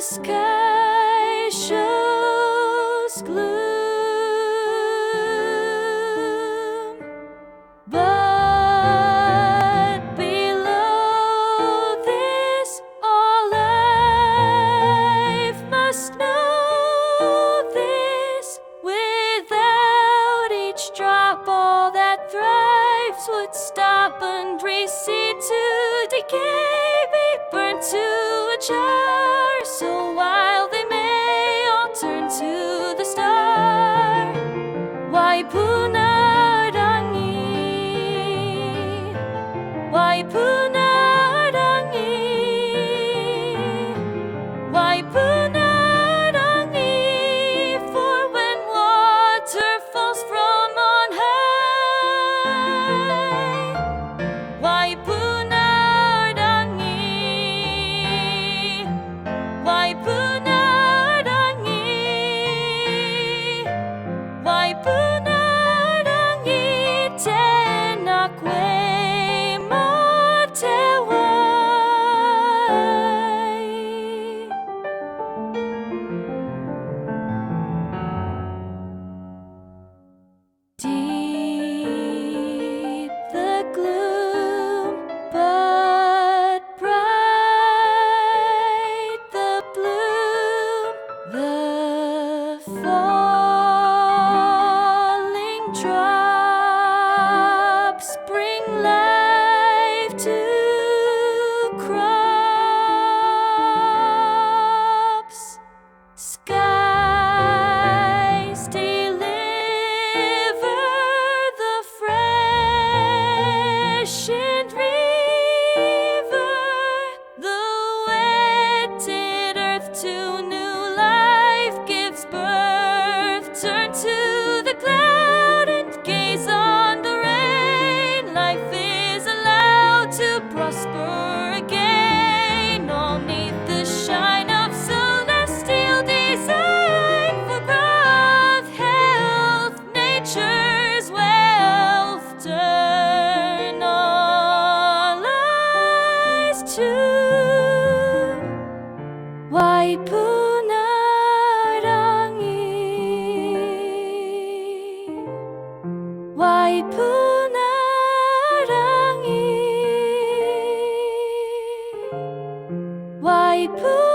sky shows gloom, but below this all life must know this. Without each drop, all that thrives would stop and recede to decay, be burnt to a jar. So while they may all turn to the star, Waipuna-ā-rangi, Waipuna-ā-rangi, Waipuna-ā-rangi. For when water falls from on high, Waipuna-ā-rangi, Waipuna-ā-rangi, Waipuna-ā-rangi. Tenakwe matewai. Deep the gloom, but bright the bloom. The falling drops bring life to crops. Skies deliver the freshened river. The wetted earth to new life gives birth. Turn to the cloud and gaze on the rain. Life is allowed to prosper again, all 'neath the shine of celestial design. For growth, health, nature's wealth, turn all eyes to Waipuna-ā-rangi, Waipuna-ā-rangi, Waipuna-ā-rangi.